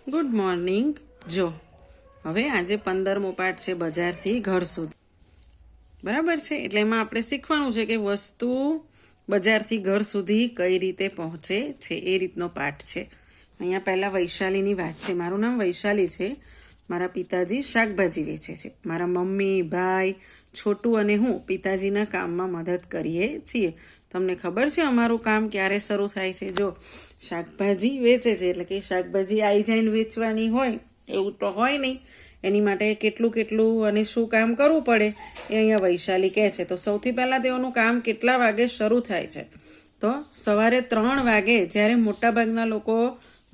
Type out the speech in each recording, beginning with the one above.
Good morning. જો હવે આજે 15મો પાઠ છે બજારથી ઘર સુધી, બરાબર છે. એટલે એમાં આપણે શીખવાનું છે કે વસ્તુ બજારથી ઘર સુધી કઈ રીતે પહોંચે છે, એ રીતનો પાઠ છે. અહીંયા પહેલાં વૈશાલીની વાત છે. મારું નામ વૈશાલી છે. મારા પિતાજી શાકભાજી વેચે છે. મારા મમ્મી, ભાઈ, છોટું અને હું પિતાજીના કામમાં મદદ કરીએ છીએ. તમને ખબર છે અમારું કામ ક્યારે શરૂ થાય છે? જો શાકભાજી વેચે છે એટલે કે શાકભાજી આવી જઈને વેચવાની હોય એવું તો હોય નહીં. એની માટે કેટલું અને શું કામ કરવું પડે એ અહીંયા વૈશાલી કહે છે. તો સૌથી પહેલાં તેઓનું કામ કેટલા વાગે શરૂ થાય છે? તો સવારે 3 વાગે, જ્યારે મોટાભાગના લોકો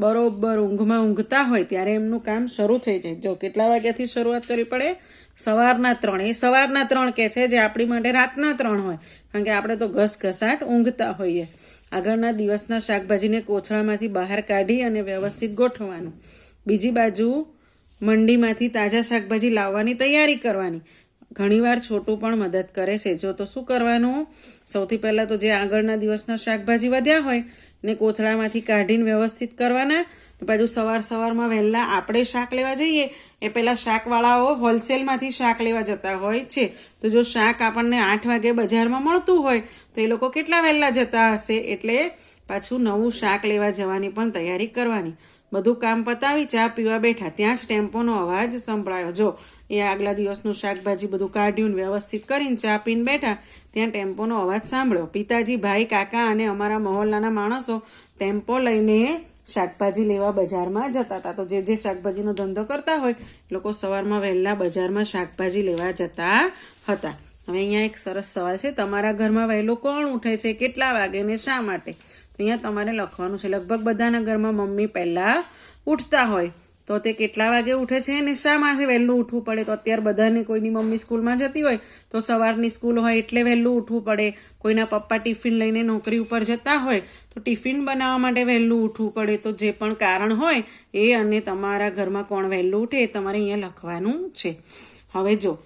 બરોબર ઊંઘતા હોય ત્યારે એમનું કામ શરૂ થઈ જાય. જો કેટલા વાગ્યાથી શરૂઆત કરવી પડે? સવારના 3. એ સવારના 3 કહે છે, જે આપણી માટે રાતના 3 હોય, કારણ કે આપણે તો ઘસઘસાટ ઊંઘતા હોઈએ. આગળના દિવસના શાકભાજીને કોથળામાંથી બહાર કાઢી અને વ્યવસ્થિત ગોઠવવાનું. બીજી બાજુ મંડીમાંથી તાજા શાકભાજી લાવવાની તૈયારી કરવાની. ઘણીવાર છોટું પણ મદદ કરે છે. જો તો શું કરવાનું? સૌથી પહેલાં તો જે આગળના દિવસના શાકભાજી વધ્યા હોય ને કોથળામાંથી કાઢીને વ્યવસ્થિત કરવાના. પાછું સવારમાં વહેલા આપણે શાક લેવા જઈએ એ પહેલાં શાકવાળાઓ હોલસેલમાંથી શાક લેવા જતા હોય છે. તો જો શાક આપણને 8 વાગે બજારમાં મળતું હોય તો એ લોકો કેટલા વહેલા જતા હશે? એટલે પાછું નવું શાક લેવા જવાની પણ તૈયારી કરવાની. બધું કામ પતાવી ચા પીવા બેઠા, ત્યાં જ ટેમ્પોનો અવાજ સંભળાયો. જો એ આગલા દિવસનું શાકભાજી બધું કાઢ્યું, વ્યવસ્થિત કરીને ચા પીને બેઠા, ત્યાં ટેમ્પોનો અવાજ સાંભળ્યો. પિતાજી, ભાઈ, કાકા અને અમારા મહોલ્લાના માણસો ટેમ્પો લઈને શાકભાજી લેવા બજારમાં જતા હતા. તો જે શાકભાજીનો ધંધો કરતા હોય લોકો સવારમાં વહેલા બજારમાં શાકભાજી લેવા જતા હતા. હવે અહીંયા એક સરસ સવાલ છે. તમારા ઘરમાં વહેલું કોણ ઉઠે છે, કેટલા વાગે ને શા માટે? તો અહીંયા તમારે લખવાનું છે. લગભગ બધાના ઘરમાં મમ્મી પહેલાં ઉઠતા હોય, તો તે કેટલા વાગે ઉઠે છે અને શા માટે વહેલું ઉઠવું પડે? તો અત્યારે બધાને, કોઈની મમ્મી સ્કૂલમાં જતી હોય તો સવારની સ્કૂલ હોય એટલે વહેલું ઉઠવું પડે. કોઈના પપ્પા ટિફિન લઈને નોકરી ઉપર જતા હોય તો ટિફિન બનાવવા માટે વહેલું ઉઠવું પડે. તો જે પણ કારણ હોય એ અને તમારા ઘરમાં કોણ વહેલું ઉઠે એ તમારે અહીંયા લખવાનું છે. હવે જો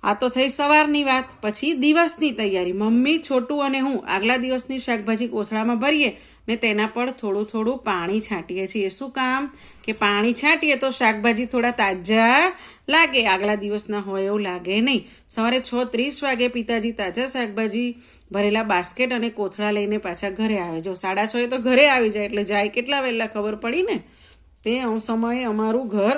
આ તો થઈ સવારની વાત. પછી દિવસની તૈયારી. મમ્મી, છોટું અને હું આગલા દિવસની શાકભાજી કોથળામાં ભરીએ ને તેના પર થોડું પાણી છાંટીએ છીએ. શું કામ? કે પાણી છાંટીએ તો શાકભાજી થોડા તાજા લાગે, આગલા દિવસના હોય એવું લાગે નહીં. સવારે 6:30 વાગે પિતાજી તાજા શાકભાજી ભરેલા બાસ્કેટ અને કોથળા લઈને પાછા ઘરે આવે. જો 6:30 તો ઘરે આવી જાય, એટલે જાય કેટલા વહેલા ખબર પડી ને. તે સમયે અમારું ઘર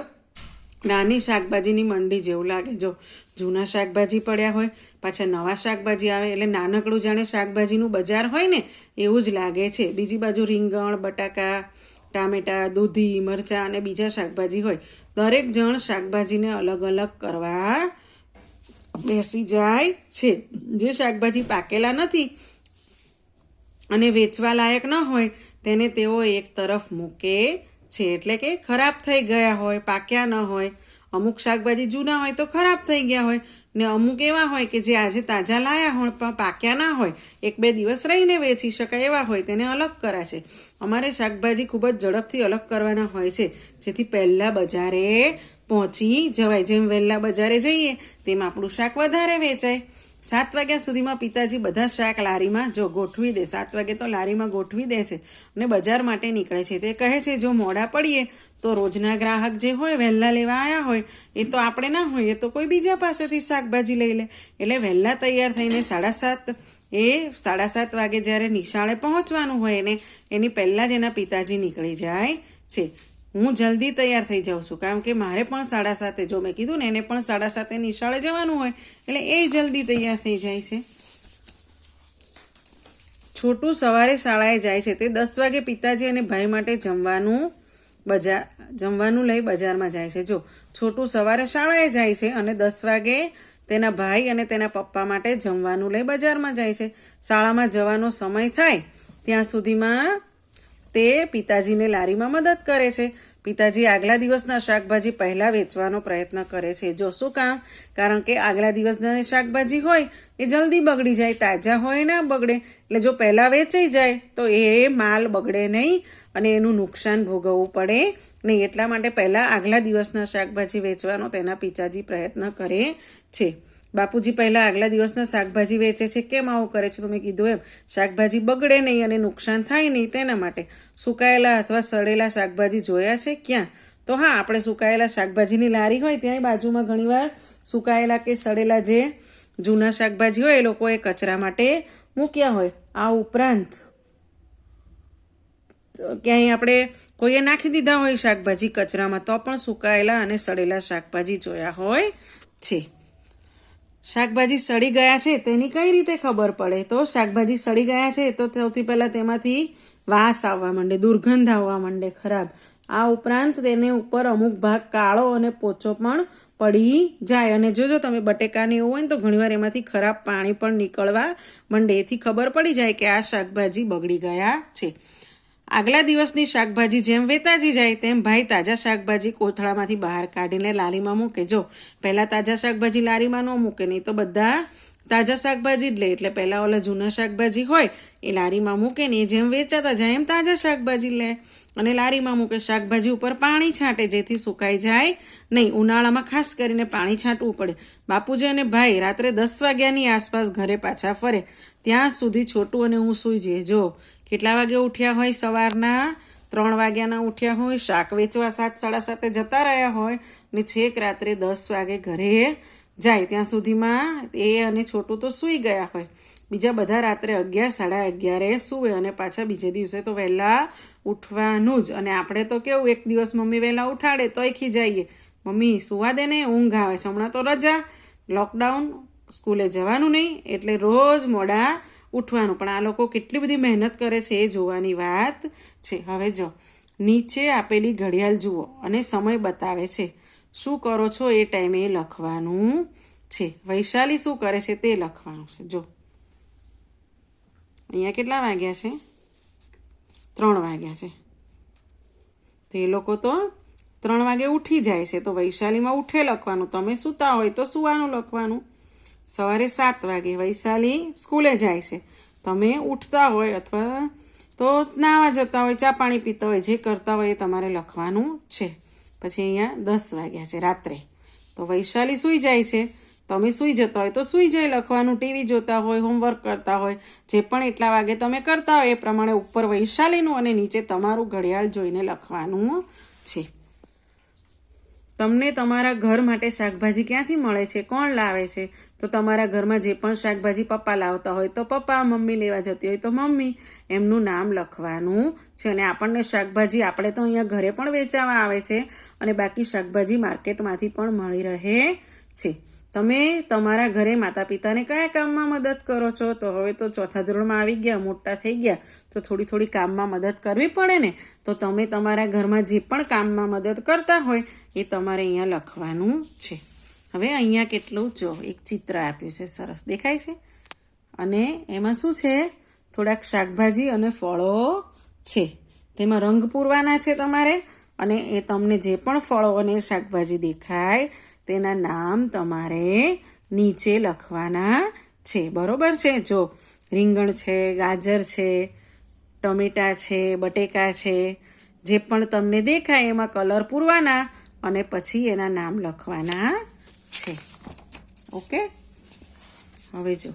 નાની શાકભાજીની મંડી જેવું લાગે. જો જૂના શાકભાજી પડ્યા હોય, પાછા નવા શાકભાજી આવે, એટલે નાનકડું જાણે શાકભાજીનું બજાર હોય ને એવું જ લાગે છે. બીજી બાજુ રીંગણ, બટાકા, ટામેટાં, દૂધી, મરચાં અને બીજા શાકભાજી હોય. દરેક જણ શાકભાજીને અલગ અલગ કરવા બેસી જાય છે. જે શાકભાજી પાકેલા નથી અને વેચવા લાયક ન હોય તેને તેઓ એક તરફ મૂકે છે. એટલે કે ખરાબ થઈ ગયા હોય, પાક્યા ન હોય. અમુક શાકભાજી જૂના હોય તો ખરાબ થઈ ગયા હોય, ને અમુક એવા હોય કે જે આજે તાજા લાયા હોય પણ પાક્યા ના હોય, 1-2 દિવસ રહીને વેચી શકાય એવા હોય, તેને અલગ કરા છે. અમારે શાકભાજી ખૂબ જ ઝડપથી અલગ કરવાના હોય છે, જેથી પહેલાં બજારે પહોંચી જવાય. જેમ વહેલા બજારે જઈએ તેમ આપણું શાક વધારે વેચાય. 7 વાગ્યા સુધીમાં પિતાજી બધા શાક લારીમાં ગોઠવી દે. 7 વાગે તો લારીમાં ગોઠવી દે છે અને બજાર માટે નીકળે છે. તે કહે છે, જો મોડા પડીએ તો રોજના ગ્રાહક જે હોય વહેલા લેવા આવ્યા હોય એ તો આપણે ના હોઈએ તો કોઈ બીજા પાસેથી શાકભાજી લઈ લે. એટલે વહેલા તૈયાર થઈને 7:30 વાગે જ્યારે નિશાળે પહોંચવાનું હોય ને એની પહેલાં જ એના પિતાજી નીકળી જાય છે. હું જલ્દી તૈયાર થઈ જાઉં છું, કારણ કે મારે પણ 7:30, જો મેં કીધું ને એને પણ 7:30 નિશાળે જવાનું હોય એટલે એ જલ્દી તૈયાર થઈ જાય છે. છોટું સવારે શાળાએ જાય છે. તે 10 વાગે પિતાજી અને ભાઈ માટે જમવાનું લઈ બજારમાં જાય છે. જો છોટું સવારે શાળાએ જાય છે અને 10 વાગે તેના ભાઈ અને તેના પપ્પા માટે જમવાનું લઈ બજારમાં જાય છે. શાળામાં જવાનો સમય થાય ત્યાં સુધીમાં તે પિતાજીને લારીમાં મદદ કરે છે. પિતાજી આગલા દિવસના શાકભાજી પહેલાં વેચવાનો પ્રયત્ન કરે છે. જો શું કામ? કારણ કે આગલા દિવસના શાકભાજી હોય એ જલ્દી બગડી જાય, તાજા હોય ના બગડે. એટલે જો પહેલાં વેચાઈ જાય તો એ માલ બગડે નહીં અને એનું નુકસાન ભોગવવું પડે નહીં. એટલા માટે પહેલાં આગલા દિવસના શાકભાજી વેચવાનો તેના પિતાજી પ્રયત્ન કરે છે. બાપુજી પહેલાં આગલા દિવસના શાકભાજી વેચે છે. કેમ આવું કરે છે? તો મેં કીધું એમ, શાકભાજી બગડે નહીં અને નુકસાન થાય નહીં તેના માટે. સુકાયેલા અથવા સડેલા શાકભાજી જોયા છે ક્યાં? તો હા, આપણે સુકાયેલા શાકભાજીની લારી હોય ત્યાંય બાજુમાં ઘણીવાર સુકાયેલા કે સડેલા જે જૂના શાકભાજી હોય એ લોકોએ કચરા માટે મૂક્યા હોય. આ ઉપરાંત ક્યાંય આપણે કોઈએ નાખી દીધા હોય શાકભાજી કચરામાં તો પણ સુકાયેલા અને સડેલા શાકભાજી જોયા હોય છે. શાકભાજી સડી ગયા છે તેની કઈ રીતે ખબર પડે? તો શાકભાજી સડી ગયા છે તો સૌથી પહેલાં તેમાંથી વાસ આવવા માંડે, દુર્ગંધ આવવા માંડે, ખરાબ. આ ઉપરાંત તેને ઉપર અમુક ભાગ કાળો અને પોચો પણ પડી જાય. અને જોજો તમે બટેકાને એવું હોય ને તો ઘણીવાર એમાંથી ખરાબ પાણી પણ નીકળવા માંડે. એથી ખબર પડી જાય કે આ શાકભાજી બગડી ગયા છે. આગલા દિવસની શાકભાજી જેમ વેચાતી જાય તેમ ભાઈ તાજા શાકભાજી કોથળામાંથી બહાર કાઢીને લારીમાં મૂકે. જો પહેલાં તાજા શાકભાજી લારીમાં ન મૂકે, નહીં તો બધા તાજા શાકભાજી જ લે. એટલે પહેલાં ઓલા જૂના શાકભાજી હોય એ લારીમાં મૂકે ને એ જેમ વેચાતા જાય એમ તાજા શાકભાજી લે અને લારીમાં મૂકે. શાકભાજી ઉપર પાણી છાંટે જેથી સુકાઈ જાય નહીં. ઉનાળામાં ખાસ કરીને પાણી છાંટવું પડે. બાપુજી અને ભાઈ રાત્રે 10 વાગ્યાની આસપાસ ઘરે પાછા ફરે ત્યાં સુધી છોટું અને હું સૂઈ જઈએ. જો કેટલા વાગે ઉઠ્યા હોય? સવારના 3 વાગ્યાના ઉઠ્યા હોય, શાક વેચવા 7, 7:30 જતા રહ્યા હોય ને છેક રાત્રે 10 વાગે ઘરે જાય. ત્યાં સુધીમાં એ અને છોટું તો સૂઈ ગયા હોય. બીજા બધા રાત્રે 11, 11:30 સૂવે અને પાછા બીજે દિવસે તો વહેલા ઉઠવાનું જ. અને આપણે તો કેવું, એક દિવસ મમ્મી વહેલા ઉઠાડે તોય ખીજાઈએ, મમ્મી સુવા દે ને, ઊંઘ આવે છે, હમણાં તો રજા, લોકડાઉન, સ્કૂલે જવાનું નહીં એટલે રોજ મોડા ઉઠવાનું. પણ આ લોકો કેટલી બધી મહેનત કરે છે એ જોવાની વાત છે. હવે જો નીચે આપેલી ઘડિયાળ જુઓ અને સમય બતાવે છે. શું કરો છો એ ટાઈમે લખવાનું છે. વૈશાલી શું કરે છે તે લખવાનું છે. જો અહીંયા કેટલા વાગ્યા છે? 3 વાગ્યા છે. તો એ લોકો તો 3 વાગે ઉઠી જાય છે તો વૈશાલીમાં ઉઠે લખવાનું. તમે સૂતા હોય તો સુવાનું લખવાનું. સવારે 7 વાગે વૈશાલી સ્કૂલે જાય છે, તમે ઉઠતા હોય અથવા તો નાવા જતા હોય, ચા પાણી પીતા હોય, જે કરતા હોય એ તમારે લખવાનું છે. પછી અહીંયા 10 વાગ્યા છે રાત્રે તો વૈશાલી સૂઈ જાય છે, તમે સૂઈ જતા હોય તો સૂઈ જાય લખવાનું. ટીવી જોતા હોય, હોમવર્ક કરતા હોય, જે પણ એટલા વાગે તમે કરતા હોય એ પ્રમાણે ઉપર વૈશાલીનું અને નીચે તમારું ઘડિયાળ જોઈને લખવાનું છે. તમને તમારા ઘર માટે શાકભાજી ક્યાંથી મળે છે? કોણ લાવે છે? તો તમારા ઘરમાં જે પણ શાકભાજી પપ્પા લાવતા હોય તો પપ્પા, મમ્મી લેવા જતી હોય તો મમ્મી, એમનું નામ લખવાનું છે. અને આપણને શાકભાજી આપણે તો અહીંયા ઘરે પણ વેચાવા આવે છે અને બાકી શાકભાજી માર્કેટમાંથી પણ મળી રહે છે. તમે તમારા ઘરે માતા પિતાને કયા કામમાં મદદ કરો છો? તો હવે તો 4થા ધોરણમાં આવી ગયા, મોટા થઈ ગયા તો થોડી કામમાં મદદ કરવી પડે ને. તો તમે તમારા ઘરમાં જે પણ કામમાં મદદ કરતા હોય એ તમારે અહીંયા લખવાનું છે. હવે અહીંયા કેટલું જો એક ચિત્ર આપ્યું છે, સરસ દેખાય છે. અને એમાં શું છે? થોડાક શાકભાજી અને ફળો છે. તેમાં રંગ પૂરવાના છે તમારે. અને એ તમને જે પણ ફળો અને શાકભાજી દેખાય તેના નામ તમારે નીચે લખવાના છે. બરોબર છે? જો રીંગણ છે, ગાજર છે, ટમેટા છે, બટેકા છે, જે પણ તમને દેખાય એમાં કલર પૂરવાના અને પછી એના નામ લખવાના છે. ઓકે, હવે જો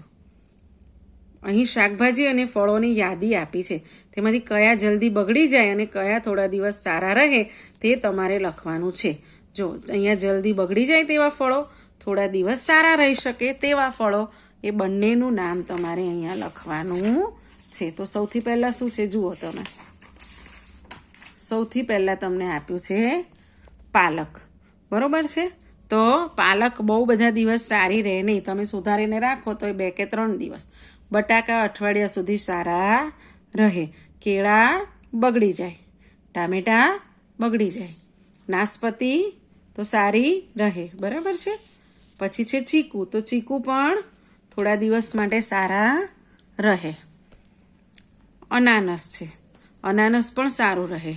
અહીં શાકભાજી અને ફળોની યાદી આપી છે. તેમાંથી કયા જલ્દી બગડી જાય અને કયા થોડા દિવસ સારા રહે તે તમારે લખવાનું છે. જો અહીંયા જલ્દી બગડી જાય તેવા ફળો, થોડા દિવસ સારા રહી શકે તેવા ફળો, એ બંનેનું નામ તમારે અહીંયા લખવાનું છે. તો સૌથી પહેલાં શું છે જુઓ તમે. સૌથી પહેલાં તમને આપ્યું છે પાલક. બરોબર છે? તો પાલક બહુ બધા દિવસ સારી રહે નહીં, તમે સુધારીને રાખો તો એ 2 કે 3 દિવસ. બટાકા અઠવાડિયા સુધી સારા રહે. કેળા બગડી જાય, ટામેટા બગડી જાય, નાશપતી તો સારી રહે. બરાબર છે? પછી છે ચીકુ. તો ચીકુ પણ થોડા દિવસ માટે સારા રહે. અનાનસ છે, અનાનસ પણ સારું રહે.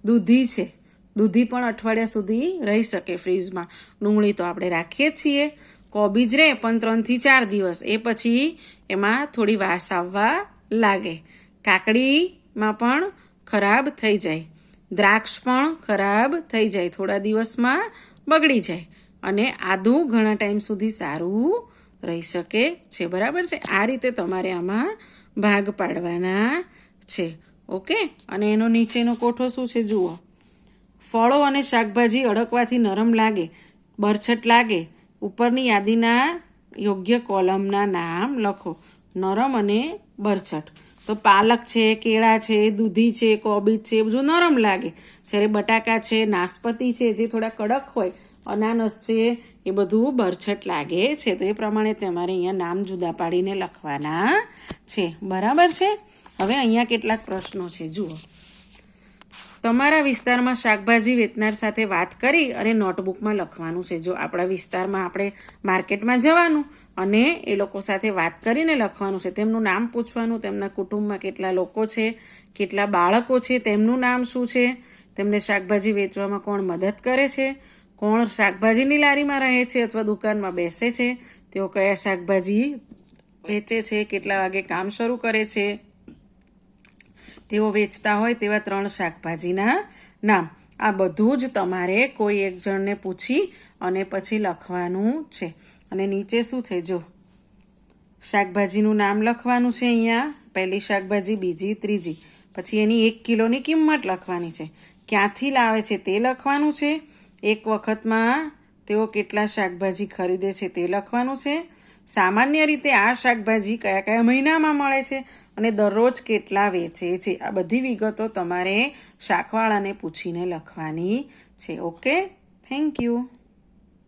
દૂધી છે, દૂધી પણ અઠવાડિયા સુધી રહી શકે ફ્રીજમાં. ડુંગળી તો આપણે રાખીએ જ છીએ. કોબીજ રહે પણ 3 થી 4 દિવસ, એ પછી એમાં થોડી વાસ આવવા લાગે. કાકડીમાં પણ ખરાબ થઈ જાય. દ્રાક્ષ પણ ખરાબ થઈ જાય, થોડા દિવસમાં બગડી જાય. અને આદું ઘણા ટાઈમ સુધી સારું રહી શકે છે. બરાબર છે? આ રીતે તમારે આમાં ભાગ પાડવાના છે. ઓકે, અને એનો નીચેનો કોઠો શું છે જુઓ. ફળો અને શાકભાજી અડકવાથી નરમ લાગે, બરછટ લાગે. ઉપરની યાદીના યોગ્ય કોલમના નામ લખો. નરમ અને બરછટ. તો પાલક છે, કેળા છે, દૂધી છે, કોબીજ છે, એ બધું નરમ લાગે. જ્યારે બટાકા છે, નાશપતી છે, જે થોડા કડક હોય, અનાનસ છે, એ બધું બરછટ લાગે છે. તો એ પ્રમાણે તમારે અહીંયા નામ જુદા પાડીને લખવાના છે. બરાબર છે? હવે અહીંયા કેટલાક પ્રશ્નો છે, જુઓ. તમારા વિસ્તારમાં શાકભાજી વેચનાર સાથે વાત કરી અને નોટબુકમાં લખવાનું છે. જો આપણા વિસ્તારમાં આપણે માર્કેટમાં જવાનું અને એ લોકો સાથે વાત કરીને લખવાનું છે. તેમનું નામ પૂછવાનું, તેમના કુટુંબમાં કેટલા લોકો છે, કેટલા બાળકો છે, તેમનું નામ શું છે, તેમને શાકભાજી વેચવામાં કોણ મદદ કરે છે, કોણ શાકભાજીની લારીમાં રહે છે અથવા દુકાનમાં બેસે છે, તેઓ કયા શાકભાજી વેચે છે, કેટલા વાગે કામ શરૂ કરે છે, તેઓ વેચતા હોય તેવા 3 શાકભાજીના નામ. આ બધું જ તમારે કોઈ એક જણને પૂછી અને પછી લખવાનું છે. અને નીચે શું છે, જો શાકભાજીનું નામ લખવાનું છે. અહીંયા પહેલી શાકભાજી, બીજી, ત્રીજી. પછી એની 1 કિલોની કિંમત લખવાની છે. ક્યાંથી લાવે છે તે લખવાનું છે. એક વખતમાં તેઓ કેટલા શાકભાજી ખરીદે છે તે લખવાનું છે. સામાન્ય રીતે આ શાકભાજી કયા કયા મહિનામાં મળે છે અને દરરોજ કેટલા વેચે છે. આ બધી વિગતો તમારે શાકવાળાને પૂછીને લખવાની છે. Okay, thank you.